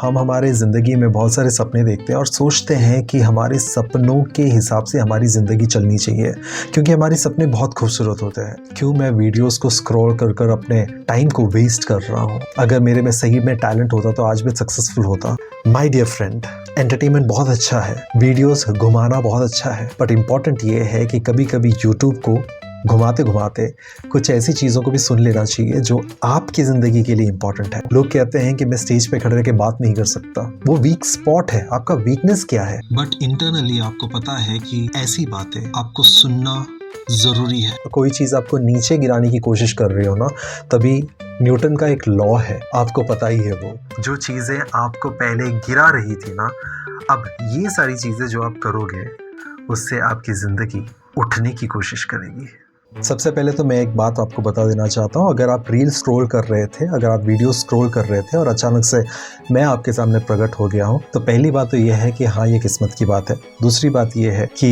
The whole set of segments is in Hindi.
हम हमारे ज़िंदगी में बहुत सारे सपने देखते हैं और सोचते हैं कि हमारे सपनों के हिसाब से हमारी ज़िंदगी चलनी चाहिए, क्योंकि हमारे सपने बहुत खूबसूरत होते हैं। क्यों मैं वीडियोस को स्क्रॉल कर कर अपने टाइम को वेस्ट कर रहा हूँ? अगर मेरे में सही में टैलेंट होता तो आज मैं सक्सेसफुल होता। माय डियर फ्रेंड, एंटरटेनमेंट बहुत अच्छा है, वीडियोस घुमाना बहुत अच्छा है, बट इम्पॉर्टेंट ये है कि कभी कभी यूट्यूब को घुमाते घुमाते कुछ ऐसी चीज़ों को भी सुन लेना चाहिए जो आपकी ज़िंदगी के लिए इम्पॉर्टेंट है। लोग कहते हैं कि मैं स्टेज पे खड़े रह के बात नहीं कर सकता, वो वीक स्पॉट है। आपका वीकनेस क्या है? बट इंटरनली आपको पता है कि ऐसी बातें आपको सुनना ज़रूरी है। कोई चीज़ आपको नीचे गिराने की कोशिश कर रही हो ना, तभी न्यूटन का एक लॉ है, आपको पता ही है। वो जो चीज़ें आपको पहले गिरा रही थी ना, अब ये सारी चीज़ें जो आप करोगे उससे आपकी ज़िंदगी उठने की कोशिश करेगी। सबसे पहले तो मैं एक बात आपको बता देना चाहता हूँ। अगर आप रील स्क्रॉल कर रहे थे, अगर आप वीडियो स्क्रॉल कर रहे थे और अचानक से मैं आपके सामने प्रकट हो गया हूँ, तो पहली बात तो ये है कि हाँ, ये किस्मत की बात है। दूसरी बात ये है कि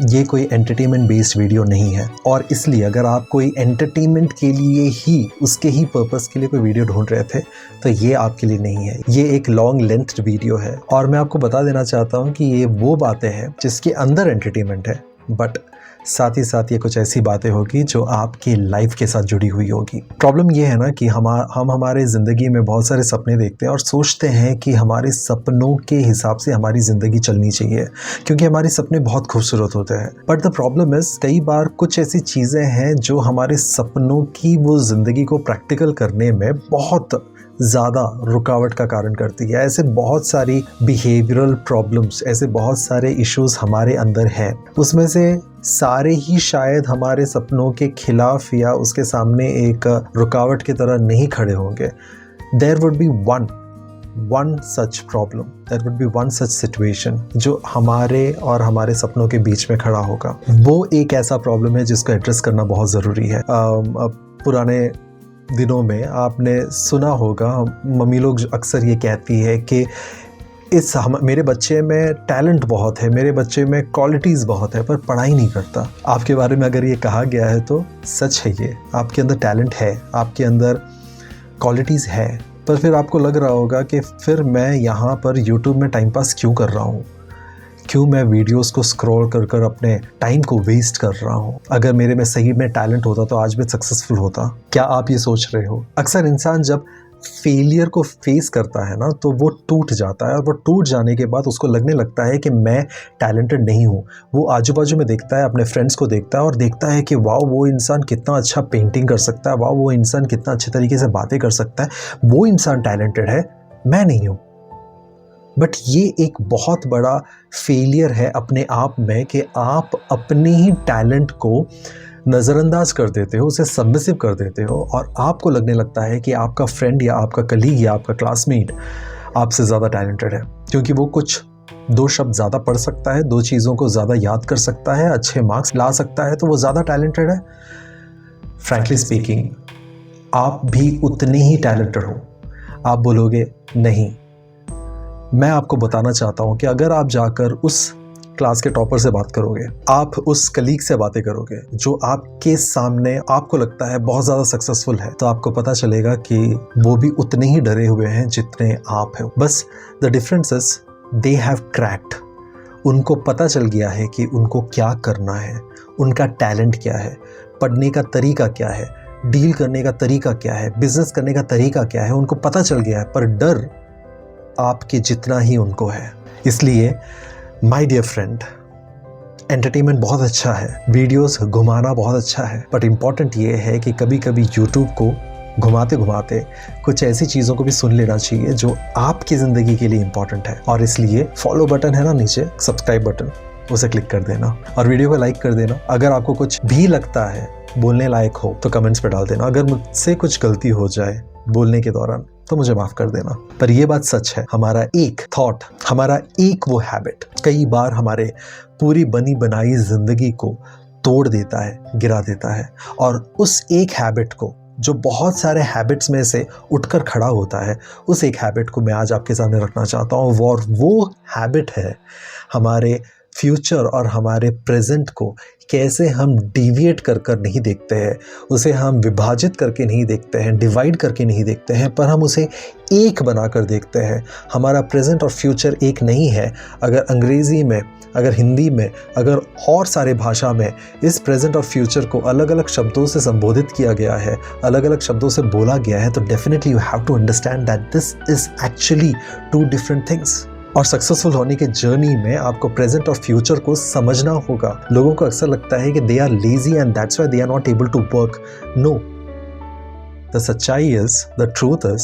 ये कोई एंटरटेनमेंट बेस्ड वीडियो नहीं है, और इसलिए अगर आप कोई एंटरटेनमेंट के लिए ही, उसके ही पर्पस के लिए कोई वीडियो ढूंढ रहे थे, तो ये आपके लिए नहीं है। ये एक लॉन्ग लेंथ वीडियो है, और मैं आपको बता देना चाहता हूँ कि ये वो बातें हैं जिसके अंदर एंटरटेनमेंट है, बट साथ ही साथ ये कुछ ऐसी बातें होगी जो आपकी लाइफ के साथ जुड़ी हुई होगी। प्रॉब्लम ये है ना कि हम हमारे ज़िंदगी में बहुत सारे सपने देखते हैं और सोचते हैं कि हमारे सपनों के हिसाब से हमारी ज़िंदगी चलनी चाहिए, क्योंकि हमारे सपने बहुत खूबसूरत होते हैं। बट द प्रॉब्लम इज़, कई बार कुछ ऐसी चीज़ें हैं जो हमारे सपनों की वो ज़िंदगी को प्रैक्टिकल करने में बहुत ज़्यादा रुकावट का कारण करती है। ऐसे बहुत सारी बिहेवियरल प्रॉब्लम्स, ऐसे बहुत सारे इश्यूज़ हमारे अंदर हैं, उसमें से सारे ही शायद हमारे सपनों के खिलाफ या उसके सामने एक रुकावट की तरह नहीं खड़े होंगे। There would be one such problem, there would be one such situation जो हमारे और हमारे सपनों के बीच में खड़ा होगा। वो एक ऐसा प्रॉब्लम है जिसको एड्रेस करना बहुत ज़रूरी है। पुराने दिनों में आपने सुना होगा, मम्मी लोग अक्सर ये कहती है कि मेरे बच्चे में टैलेंट बहुत है, मेरे बच्चे में क्वालिटीज़ बहुत है, पर पढ़ाई नहीं करता। आपके बारे में अगर ये कहा गया है तो सच है। ये आपके अंदर टैलेंट है, आपके अंदर क्वालिटीज़ है, पर फिर आपको लग रहा होगा कि फिर मैं यहाँ पर यूट्यूब में टाइम पास क्यों कर रहा हूँ, क्यों मैं वीडियोस को स्क्रॉल कर कर अपने टाइम को वेस्ट कर रहा हूँ? अगर मेरे में सही में टैलेंट होता तो आज मैं सक्सेसफुल होता। क्या आप ये सोच रहे हो? अक्सर इंसान जब फेलियर को फेस करता है ना, तो वो टूट जाता है, और वो टूट जाने के बाद उसको लगने लगता है कि मैं टैलेंटेड नहीं हूँ। वो आजू बाजू में देखता है, अपने फ्रेंड्स को देखता है और देखता है कि वाह, वो इंसान कितना अच्छा पेंटिंग कर सकता है, वाह, वो इंसान कितना अच्छे तरीके से बातें कर सकता है, वो इंसान टैलेंटेड है, मैं नहीं हूँ। बट ये एक बहुत बड़ा फेलियर है अपने आप में कि आप अपने ही टैलेंट को नज़रअंदाज कर देते हो, उसे सबमिसिव कर देते हो, और आपको लगने लगता है कि आपका फ्रेंड या आपका कलीग या आपका क्लासमेट आपसे ज़्यादा टैलेंटेड है, क्योंकि वो कुछ 2 शब्द ज़्यादा पढ़ सकता है, 2 चीज़ों को ज़्यादा याद कर सकता है, अच्छे मार्क्स ला सकता है, तो वो ज़्यादा टैलेंटेड है। फ्रैंकली स्पीकिंग, आप भी उतने ही टैलेंटेड हो। आप बोलोगे नहीं। मैं आपको बताना चाहता हूँ कि अगर आप जाकर उस क्लास के टॉपर से बात करोगे, आप उस कलीग से बातें करोगे जो आपके सामने आपको लगता है बहुत ज़्यादा सक्सेसफुल है, तो आपको पता चलेगा कि वो भी उतने ही डरे हुए हैं जितने आप हैं। बस the difference is they have cracked. उनको पता चल गया है कि उनको क्या करना है, उनका टैलेंट क्या है, पढ़ने का तरीका क्या है, डील करने का तरीका क्या है, बिजनेस करने का तरीका क्या है, उनको पता चल गया है। पर डर आपके जितना ही उनको है। इसलिए माय डियर फ्रेंड, एंटरटेनमेंट बहुत अच्छा है, वीडियोस घुमाना बहुत अच्छा है, बट इम्पॉर्टेंट ये है कि कभी कभी यूट्यूब को घुमाते घुमाते कुछ ऐसी चीज़ों को भी सुन लेना चाहिए जो आपकी ज़िंदगी के लिए इम्पॉर्टेंट है। और इसलिए फॉलो बटन है ना नीचे, सब्सक्राइब बटन, उसे क्लिक कर देना और वीडियो को लाइक कर देना। अगर आपको कुछ भी लगता है बोलने लायक हो तो कमेंट्स पे डाल देना। अगर मुझसे कुछ गलती हो जाए बोलने के दौरान तो मुझे माफ कर देना। पर ये बात सच है, हमारा एक थॉट, हमारा एक वो हैबिट कई बार हमारे पूरी बनी बनाई जिंदगी को तोड़ देता है, गिरा देता है। और उस एक हैबिट को, जो बहुत सारे हैबिट्स में से उठकर खड़ा होता है, उस एक हैबिट को मैं आज आपके सामने रखना चाहता हूँ। और वो हैबिट है हमारे फ्यूचर और हमारे प्रेजेंट को कैसे हम डिविएट कर कर नहीं देखते हैं, उसे हम विभाजित करके नहीं देखते हैं, डिवाइड करके नहीं देखते हैं, पर हम उसे एक बनाकर देखते हैं। हमारा प्रेजेंट और फ्यूचर एक नहीं है। अगर अंग्रेज़ी में, अगर हिंदी में, अगर और सारे भाषा में इस प्रेजेंट और फ्यूचर को अलग अलग शब्दों से संबोधित किया गया है, अलग अलग शब्दों से बोला गया है, तो definitely you have to understand that this is actually two different things. और सक्सेसफुल होने के जर्नी में आपको प्रेजेंट और फ्यूचर को समझना होगा। लोगों को अक्सर लगता है कि they are lazy and that's why they are not able to work. No, the सच्चाई इज, द ट्रूथ इज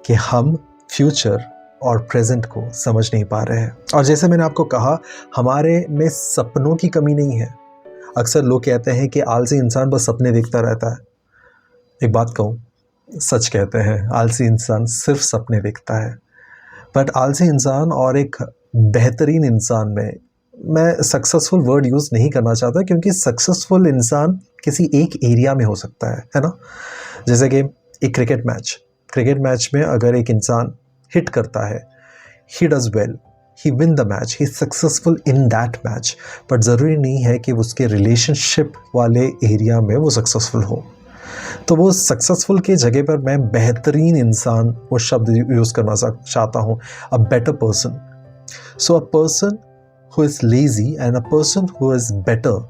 कि हम फ्यूचर और प्रेजेंट को समझ नहीं पा रहे हैं। और जैसे मैंने आपको कहा, हमारे में सपनों की कमी नहीं है। अक्सर लोग कहते हैं कि आलसी इंसान बस सपने देखता रहता है। एक बात कहूँ, सच कहते हैं, आलसी इंसान सिर्फ सपने देखता है। बट आलसी इंसान और एक बेहतरीन इंसान में मैं सक्सेसफुल वर्ड यूज़ नहीं करना चाहता, क्योंकि सक्सेसफुल इंसान किसी एक एरिया में हो सकता है ना। जैसे कि एक क्रिकेट मैच में अगर एक इंसान हिट करता है, he does well, he win the match, he successful in that match, but ज़रूरी नहीं है कि उसके रिलेशनशिप वाले एरिया में वो सक्सेसफुल हो। तो वो सक्सेसफुल की जगह पर मैं बेहतरीन इंसान वो शब्द यूज़ करना चाहता हूँ, a better person. So a person who is lazy and a person who is better,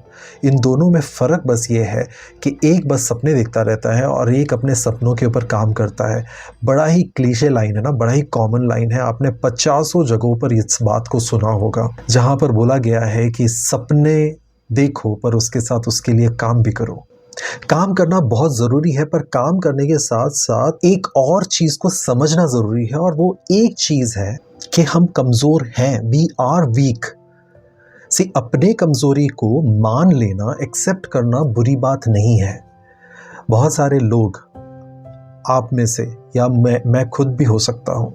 इन दोनों में फ़र्क बस ये है कि एक बस सपने देखता रहता है और एक अपने सपनों के ऊपर काम करता है। बड़ा ही क्लीशे लाइन है ना, बड़ा ही कॉमन लाइन है। आपने 50 जगहों पर इस बात को सुना होगा, जहाँ पर बोला गया है कि सपने देखो पर उसके साथ उसके लिए काम भी करो। काम करना बहुत ज़रूरी है, पर काम करने के साथ साथ एक और चीज़ को समझना ज़रूरी है, और वो एक चीज़ है कि हम कमज़ोर हैं, वी आर वीक। अपने कमज़ोरी को मान लेना, एक्सेप्ट करना बुरी बात नहीं है। बहुत सारे लोग, आप में से या मैं खुद भी हो सकता हूँ,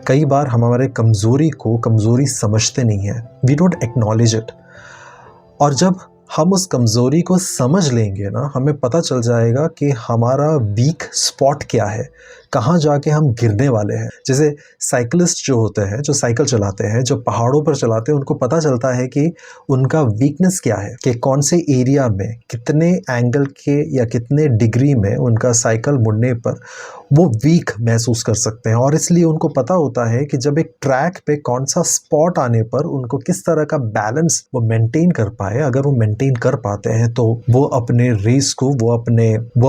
कई बार हम हमारे कमज़ोरी को कमज़ोरी समझते नहीं हैं, वी डोंट एक्नॉलेज इट। और जब हम उस कमज़ोरी को समझ लेंगे ना, हमें पता चल जाएगा कि हमारा वीक स्पॉट क्या है, कहाँ जाके हम गिरने वाले हैं। जैसे साइकिलिस्ट जो होते हैं, जो साइकिल चलाते हैं, जो पहाड़ों पर चलाते हैं, उनको पता चलता है कि उनका वीकनेस क्या है, कि कौन से एरिया में, कितने एंगल के या कितने डिग्री में उनका साइकिल मुड़ने पर वो वीक महसूस कर सकते हैं। और इसलिए उनको पता होता है कि जब एक ट्रैक पे कौन सा स्पॉट आने पर उनको किस तरह का बैलेंस वो मेंटेन कर पाए। अगर वो मेंटेन कर पाते हैं तो वो अपने रेस को, वो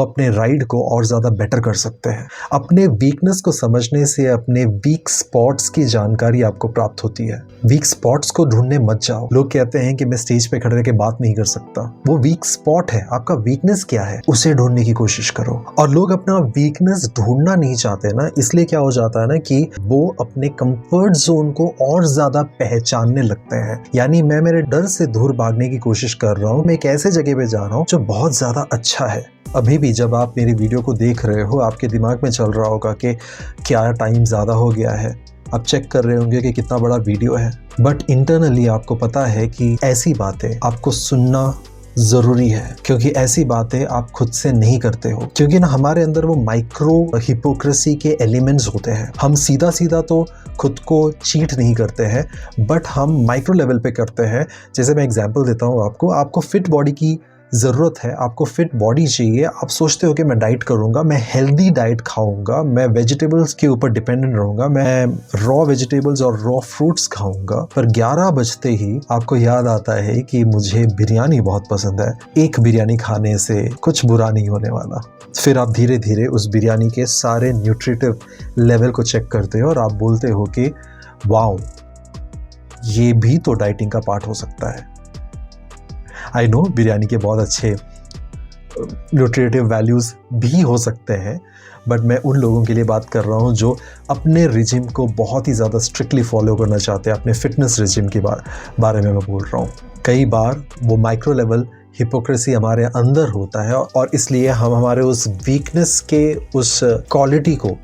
अपने राइड को और ज़्यादा बेटर कर सकते हैं। अपने वीकनेस को समझने से अपने वीक स्पॉट्स की जानकारी आपको प्राप्त होती है। वीक स्पॉट्स को ढूंढने मत जाओ। लोग कहते हैं कि मैं स्टेज पे खड़े रह के बात नहीं कर सकता, वो वीक स्पॉट है। आपका वीकनेस क्या है, उसे ढूंढने की कोशिश करो। और लोग अपना वीकनेस ढूंढना नहीं चाहते ना, इसलिए क्या हो जाता है ना कि वो अपने कंफर्ट जोन को और ज्यादा पहचानने लगते हैं। यानी मैं मेरे डर से दूर भागने की कोशिश कर रहा हूँ, मैं एक ऐसे जगह पे जा रहा हूँ जो बहुत ज्यादा अच्छा है। अभी भी जब आप मेरी वीडियो को देख रहे हो, आपके दिमाग में चल रहा होगा कि क्या टाइम ज़्यादा हो गया है, आप चेक कर रहे होंगे कि कितना बड़ा वीडियो है, बट इंटरनली आपको पता है कि ऐसी बातें आपको सुनना ज़रूरी है, क्योंकि ऐसी बातें आप खुद से नहीं करते हो। क्योंकि ना हमारे अंदर वो माइक्रो हिपोक्रेसी के एलिमेंट्स होते हैं। हम सीधा सीधा तो खुद को चीट नहीं करते हैं, बट हम माइक्रो लेवल पे करते हैं। जैसे मैं एग्जांपल देता हूँ आपको फिट बॉडी की ज़रूरत है, आपको फिट बॉडी चाहिए। आप सोचते हो कि मैं डाइट करूँगा, मैं हेल्दी डाइट खाऊंगा, मैं वेजिटेबल्स के ऊपर डिपेंडेंट रहूँगा, मैं रॉ वेजिटेबल्स और रॉ फ्रूट्स खाऊंगा। पर 11 बजते ही आपको याद आता है कि मुझे बिरयानी बहुत पसंद है, एक बिरयानी खाने से कुछ बुरा नहीं होने वाला। फिर आप धीरे धीरे उस बिरयानी के सारे न्यूट्रिटिव लेवल को चेक करते हो और आप बोलते हो कि वाओ, ये भी तो डाइटिंग का पार्ट हो सकता है। आई नो बिरयानी के बहुत अच्छे न्यूट्रिटिव वैल्यूज़ भी हो सकते हैं, बट मैं उन लोगों के लिए बात कर रहा हूँ जो अपने रिजिम को बहुत ही ज़्यादा स्ट्रिक्टली फॉलो करना चाहते हैं। अपने फिटनेस रिजिम के बारे में मैं बोल रहा हूँ। कई बार वो माइक्रो लेवल हिपोक्रेसी हमारे अंदर होता है और इसलिए हम हमारे उस वीकनेस के उस क्वालिटी को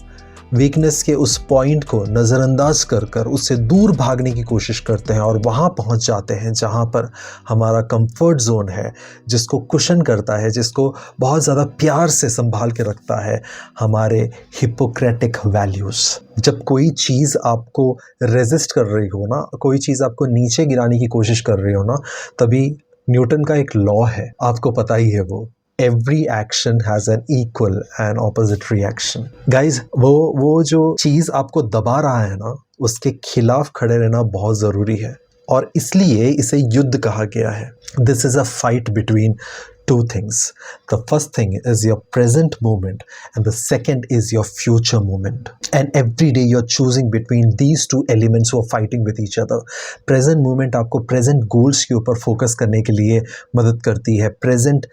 वीकनेस के उस पॉइंट को नज़रअंदाज कर कर उससे दूर भागने की कोशिश करते हैं और वहाँ पहुँच जाते हैं जहाँ पर हमारा कंफर्ट जोन है, जिसको कुशन करता है, जिसको बहुत ज़्यादा प्यार से संभाल के रखता है हमारे हिपोक्रेटिक वैल्यूज़। जब कोई चीज़ आपको रेजिस्ट कर रही हो ना, कोई चीज़ आपको नीचे गिराने की कोशिश कर रही हो ना, तभी न्यूटन का एक लॉ है, आपको पता ही है वो, every action has an equal and opposite reaction. Guys वो जो चीज़ आपको दबा रहा है ना, उसके खिलाफ खड़े रहना बहुत ज़रूरी है और इसलिए इसे युद्ध कहा गया है। This is a fight between two things. The first thing is your present moment and the second is your future moment. And every day you're choosing between these two elements who are fighting with each other. Present moment आपको present goals के ऊपर focus करने के लिए मदद करती है, present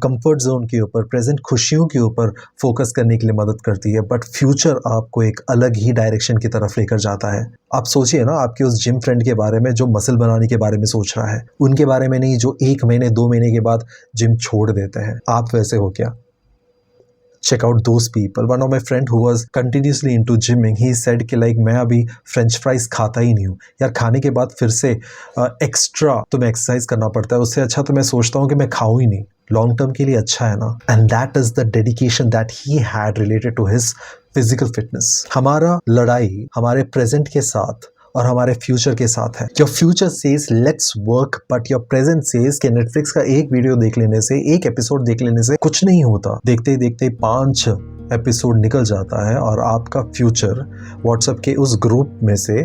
comfort zone के ऊपर, present खुशियों के ऊपर focus करने के लिए मदद करती है, but future आपको एक अलग ही direction की तरफ लेकर जाता है। आप सोचिए ना, आपके उस जिम फ्रेंड के बारे में जो मसल बनाने के बारे में सोच रहा है, उनके बारे में नहीं जो 1 महीने 2 महीने के बाद जिम छोड़ देते हैं। आप वैसे हो क्या? Check out those people. One of my friend who was continuously into gymming, he said कि like मैं अभी फ्रेंच फ्राइज खाता ही नहीं हूँ यार, खाने के बाद फिर से एक्स्ट्रा तुम्हें एक्सरसाइज करना पड़ता है, उससे अच्छा तो मैं सोचता हूँ कि मैं खाऊं ही नहीं, लॉन्ग टर्म के लिए अच्छा है ना। And that is the dedication that he had related to his physical fitness. हमारा लड़ाई हमारे प्रेजेंट के साथ और हमारे फ्यूचर के साथ है। Your future says let's work, but your present says कि नेटफ्लिक्स का एक वीडियो देख लेने से, एक एपिसोड देख लेने से कुछ नहीं होता। देखते ही देखते 5 एपिसोड निकल जाता है और आपका फ्यूचर व्हाट्सएप के उस ग्रुप में से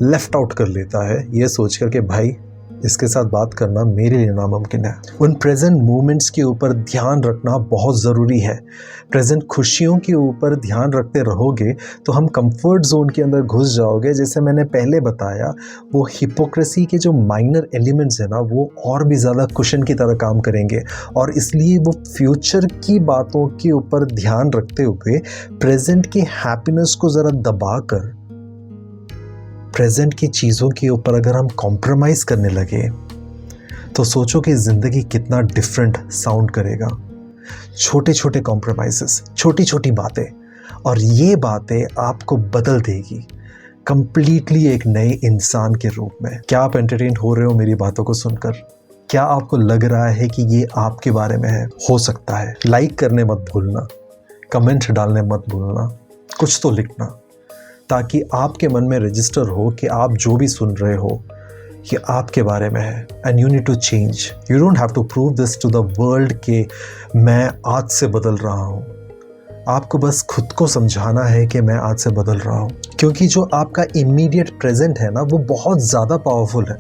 लेफ्ट आउट कर लेता है, ये सोचकर कि भाई इसके साथ बात करना मेरे लिए नामुमकिन है। उन प्रेजेंट मोमेंट्स के ऊपर ध्यान रखना बहुत ज़रूरी है। प्रेजेंट खुशियों के ऊपर ध्यान रखते रहोगे तो हम कंफर्ट जोन के अंदर घुस जाओगे। जैसे मैंने पहले बताया, वो हिपोक्रेसी के जो माइनर एलिमेंट्स हैं ना, वो और भी ज़्यादा कुशन की तरह काम करेंगे और इसलिए वो फ्यूचर की बातों के ऊपर ध्यान रखते हुए प्रेजेंट की हैप्पीनेस को ज़रा दबा कर प्रेजेंट की चीज़ों के ऊपर अगर हम कॉम्प्रोमाइज़ करने लगे तो सोचो कि ज़िंदगी कितना डिफरेंट साउंड करेगा। छोटे छोटे कॉम्प्रोमाइज़ेस, छोटी छोटी बातें, और ये बातें आपको बदल देगी कंप्लीटली एक नए इंसान के रूप में। क्या आप एंटरटेन हो रहे हो मेरी बातों को सुनकर? क्या आपको लग रहा है कि ये आपके बारे में है? हो सकता है। लाइक करने मत भूलना, कमेंट डालने मत भूलना, कुछ तो लिखना, ताकि आपके मन में रजिस्टर हो कि आप जो भी सुन रहे हो ये आपके बारे में है। And you need to change. You don't have to prove this to the world कि मैं आज से बदल रहा हूँ। आपको बस खुद को समझाना है कि मैं आज से बदल रहा हूँ, क्योंकि जो आपका इमीडिएट प्रेजेंट है ना, वो बहुत ज़्यादा पावरफुल है।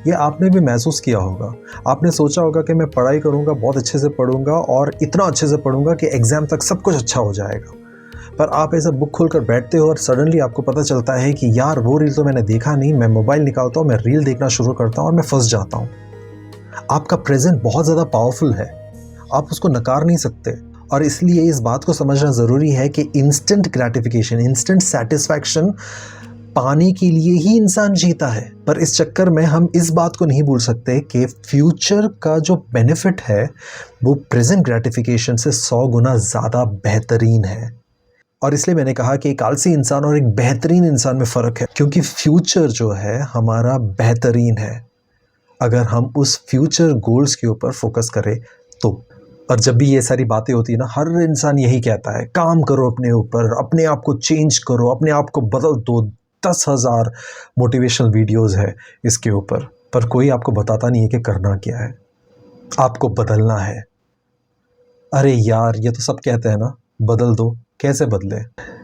ये आपने भी महसूस किया होगा। आपने सोचा होगा कि मैं पढ़ाई करूँगा, बहुत अच्छे से पढ़ूंगा और इतना अच्छे से पढ़ूंगा कि एग्ज़ाम तक सब कुछ अच्छा हो जाएगा। पर आप ऐसा बुक खोलकर बैठते हो और सडनली आपको पता चलता है कि यार वो रील तो मैंने देखा नहीं, मैं मोबाइल निकालता हूँ, मैं रील देखना शुरू करता हूँ और मैं फंस जाता हूँ। आपका प्रेजेंट बहुत ज़्यादा पावरफुल है, आप उसको नकार नहीं सकते। और इसलिए इस बात को समझना ज़रूरी है कि इंस्टेंट ग्रेटिफिकेशन, इंस्टेंट सेटिस्फैक्शन पाने के लिए ही इंसान जीता है। पर इस चक्कर में हम इस बात को नहीं भूल सकते कि फ्यूचर का जो बेनिफिट है वो प्रेजेंट ग्रेटिफिकेशन से 100 गुना ज़्यादा बेहतरीन है। और इसलिए मैंने कहा कि एक आलसी इंसान और एक बेहतरीन इंसान में फ़र्क है, क्योंकि फ्यूचर जो है हमारा बेहतरीन है अगर हम उस फ्यूचर गोल्स के ऊपर फोकस करें तो। और जब भी ये सारी बातें होती है ना, हर इंसान यही कहता है, काम करो अपने ऊपर, अपने आप को चेंज करो, अपने आप को बदल दो। 10,000 मोटिवेशनल वीडियोस है इसके ऊपर, पर कोई आपको बताता नहीं है कि करना क्या है। आपको बदलना है। अरे यार, ये तो सब कहते हैं ना, बदल दो। कैसे बदले?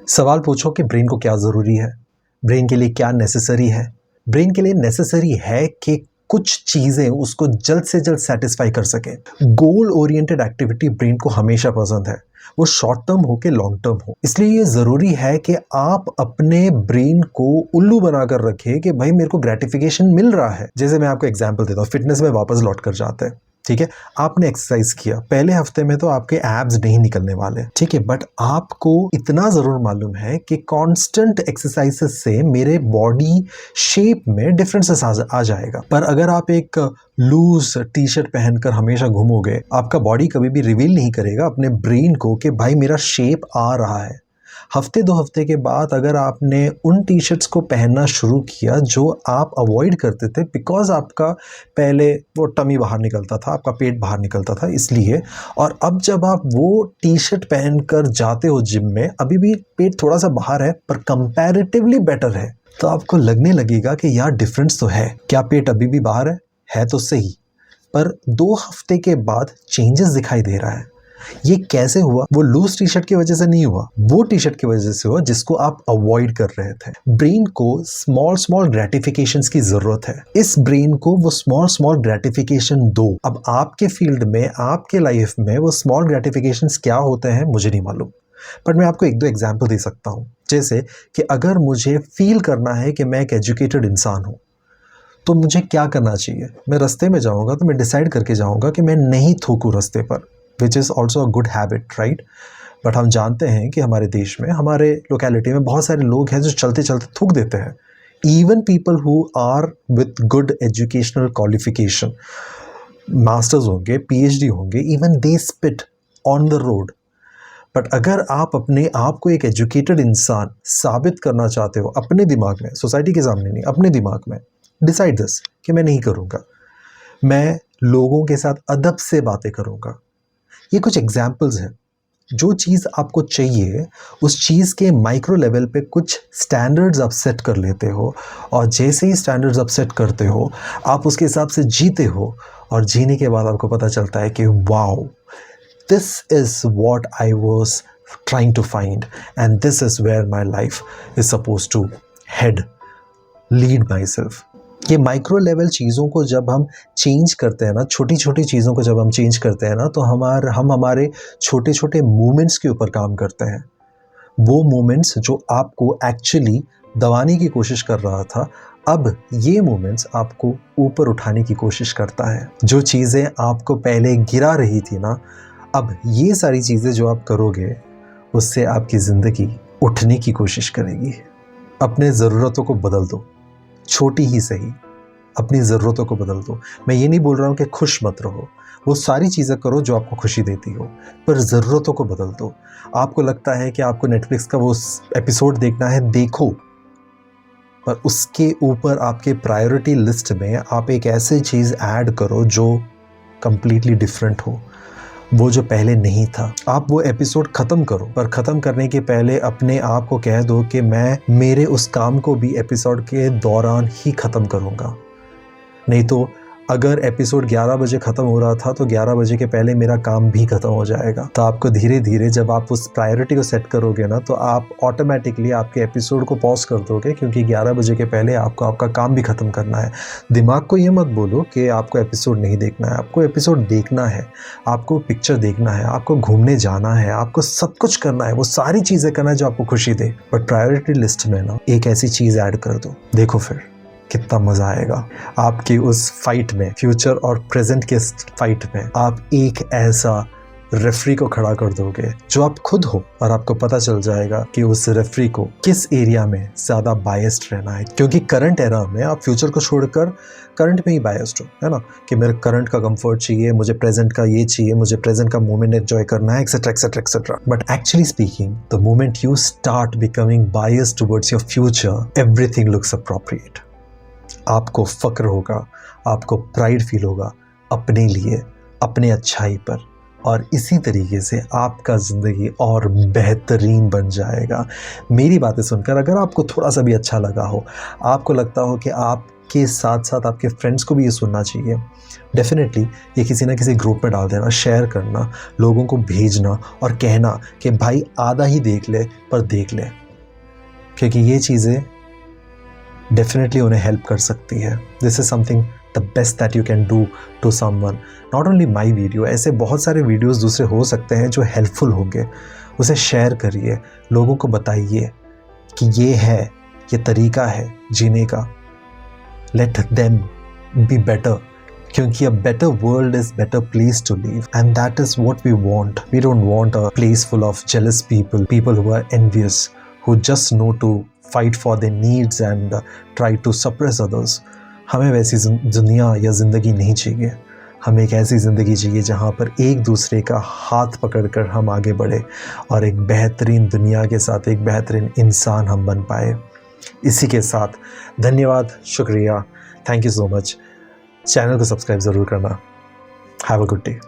सवाल पूछो कि ब्रेन को क्या ज़रूरी है, ब्रेन के लिए क्या नेसेसरी है। ब्रेन के लिए नेसेसरी है कि कुछ चीज़ें उसको जल्द से जल्द सेटिस्फाई कर सके। गोल ओरिएंटेड एक्टिविटी ब्रेन को हमेशा पसंद है, वो शॉर्ट टर्म हो के लॉन्ग टर्म हो। इसलिए ये ज़रूरी है कि आप अपने ब्रेन को उल्लू बनाकर रखें कि भाई मेरे को ग्रेटिफिकेशन मिल रहा है। जैसे मैं आपको एग्जांपल देता हूँ, फिटनेस में वापस लौट कर जाते हैं। ठीक है, आपने एक्सरसाइज किया, पहले हफ्ते में तो आपके एब्स नहीं निकलने वाले, ठीक है, बट आपको इतना ज़रूर मालूम है कि कांस्टेंट एक्सरसाइजेस से मेरे बॉडी शेप में डिफरेंसेस आ जाएगा। पर अगर आप एक लूज टी शर्ट पहनकर हमेशा घूमोगे, आपका बॉडी कभी भी रिवील नहीं करेगा अपने ब्रेन को कि भाई मेरा शेप आ रहा है। हफ्ते 2 हफ्ते के बाद अगर आपने उन टी शर्ट्स को पहनना शुरू किया जो आप अवॉइड करते थे बिकॉज आपका पहले वो टमी बाहर निकलता था, आपका पेट बाहर निकलता था इसलिए, और अब जब आप वो टी शर्ट पहन कर जाते हो जिम में, अभी भी पेट थोड़ा सा बाहर है पर कंपैरेटिवली बेटर है, तो आपको लगने लगेगा कि यार डिफरेंस तो है। क्या पेट अभी भी बाहर है तो सही, पर 2 हफ्ते के बाद चेंजेस दिखाई दे रहा है। ये कैसे हुआ? वो लूज टी शर्ट की वजह से नहीं हुआ, वो टी शर्ट की वजह से हुआ जिसको आप अवॉइड कर रहे थे। ब्रेन को स्मॉल स्मॉल ग्रेटिफिकेशंस की जरूरत है। इस ब्रेन को वो स्मॉल स्मॉल ग्रेटिफिकेशन दो। अब आपके फील्ड में, आपके लाइफ में वो स्मॉल ग्रेटिफिकेशंस क्या होते हैं मुझे नहीं मालूम, पर मैं आपको 1-2 एग्जाम्पल दे सकता हूँ। जैसे कि अगर मुझे फील करना है कि मैं एक एजुकेटेड इंसान हूँ, तो मुझे क्या करना चाहिए? मैं रास्ते में जाऊँगा तो मैं डिसाइड करके जाऊँगा कि मैं नहीं थूकूँ रास्ते पर, which is also a good habit, right? But हम जानते हैं कि हमारे देश में, हमारे लोकेलिटी में बहुत सारे लोग हैं जो चलते चलते थूक देते हैं। Even people who are with good educational qualification, masters होंगे, PhD होंगे, even they spit on the road. But अगर आप अपने आप को एक एजुकेटेड इंसान साबित करना चाहते हो अपने दिमाग में, सोसाइटी के सामने नहीं, अपने दिमाग में, डिसाइड दिस कि मैं नहीं करूँगा, मैं लोगों के साथ अदब से बातें करूँगा। ये कुछ एग्जाम्पल्स हैं। जो चीज़ आपको चाहिए उस चीज़ के माइक्रो लेवल पे कुछ स्टैंडर्ड्स आप सेट कर लेते हो, और जैसे ही स्टैंडर्ड्स आप सेट करते हो आप उसके हिसाब से जीते हो, और जीने के बाद आपको पता चलता है कि wow, this is what I was trying to find and this is where my life is supposed to lead myself। ये माइक्रो लेवल चीज़ों को जब हम चेंज करते हैं ना, छोटी छोटी चीज़ों को जब हम चेंज करते हैं ना, तो हम हमारे छोटे छोटे मूवमेंट्स के ऊपर काम करते हैं। वो मोमेंट्स जो आपको एक्चुअली दबाने की कोशिश कर रहा था, अब ये मोमेंट्स आपको ऊपर उठाने की कोशिश करता है। जो चीज़ें आपको पहले गिरा रही थी ना, अब ये सारी चीज़ें जो आप करोगे उससे आपकी ज़िंदगी उठने की कोशिश करेगी। अपने ज़रूरतों को बदल दो, छोटी ही सही, अपनी ज़रूरतों को बदल दो। मैं ये नहीं बोल रहा हूँ कि खुश मत रहो, वो सारी चीज़ें करो जो आपको खुशी देती हो, पर ज़रूरतों को बदल दो। आपको लगता है कि आपको नेटफ्लिक्स का वो एपिसोड देखना है, देखो, पर उसके ऊपर आपके प्रायोरिटी लिस्ट में आप एक ऐसी चीज़ ऐड करो जो कंप्लीटली डिफरेंट हो, वो जो पहले नहीं था। आप वो एपिसोड ख़त्म करो, पर ख़त्म करने के पहले अपने आप को कह दो कि मैं मेरे उस काम को भी एपिसोड के दौरान ही ख़त्म करूँगा। नहीं तो अगर एपिसोड 11 बजे ख़त्म हो रहा था तो 11 बजे के पहले मेरा काम भी ख़त्म हो जाएगा। तो आपको धीरे धीरे जब आप उस प्रायोरिटी को सेट करोगे ना, तो आप ऑटोमेटिकली आपके एपिसोड को पॉज कर दोगे, क्योंकि 11 बजे के पहले आपको आपका काम भी ख़त्म करना है। दिमाग को ये मत बोलो कि आपको एपिसोड नहीं देखना है, आपको एपिसोड देखना है, आपको पिक्चर देखना है, आपको घूमने जाना है, आपको सब कुछ करना है, वो सारी चीज़ें करना है जो आपको खुशी दे। बट प्रायोरिटी लिस्ट में ना एक ऐसी चीज़ ऐड कर दो, देखो फिर कितना मज़ा आएगा आपकी उस फाइट में, फ्यूचर और प्रेजेंट के फाइट में। आप एक ऐसा रेफरी को खड़ा कर दोगे जो आप खुद हो, और आपको पता चल जाएगा कि उस रेफरी को किस एरिया में ज़्यादा बायस्ड रहना है। क्योंकि करंट एरा में आप फ्यूचर को छोड़कर करंट में ही बायस्ड हो, है ना, कि मेरे करंट का कंफर्ट चाहिए, मुझे प्रेजेंट का ये चाहिए, मुझे प्रेजेंट का मोमेंट एंजॉय करना है, etcetera etcetera etcetera. But actually speaking, the moment you start becoming biased towards your future, everything looks appropriate. आपको फ़क्र होगा, आपको प्राइड फील होगा अपने लिए, अपने अच्छाई पर, और इसी तरीके से आपका ज़िंदगी और बेहतरीन बन जाएगा। मेरी बातें सुनकर अगर आपको थोड़ा सा भी अच्छा लगा हो, आपको लगता हो कि आपके साथ साथ आपके फ्रेंड्स को भी ये सुनना चाहिए, डेफिनेटली ये किसी ना किसी ग्रुप में डाल देना, शेयर करना, लोगों को भेजना और कहना कि भाई आधा ही देख ले पर देख ले, क्योंकि ये चीज़ें डेफिनेटली उन्हें हेल्प कर सकती है। This is something the best that you can do to someone. Not only my video, ऐसे बहुत सारे वीडियोस दूसरे हो सकते हैं जो हेल्पफुल होंगे। उसे शेयर करिए, लोगों को बताइए कि ये है, ये तरीका है जीने का। लेट देम बी बेटर, क्योंकि a better world is better place to live, and that is what we want. We don't want a place full of jealous people, people who are envious, who just know to fight for their needs and try to suppress others। हमें वैसी दुनिया या ज़िंदगी नहीं चाहिए। हमें एक ऐसी ज़िंदगी चाहिए जहाँ पर एक दूसरे का हाथ पकड़कर हम आगे बढ़े और एक बेहतरीन दुनिया के साथ एक बेहतरीन इंसान हम बन पाए। इसी के साथ धन्यवाद, शुक्रिया, thank you so much. Channel को सब्सक्राइब ज़रूर करना। Have a good day.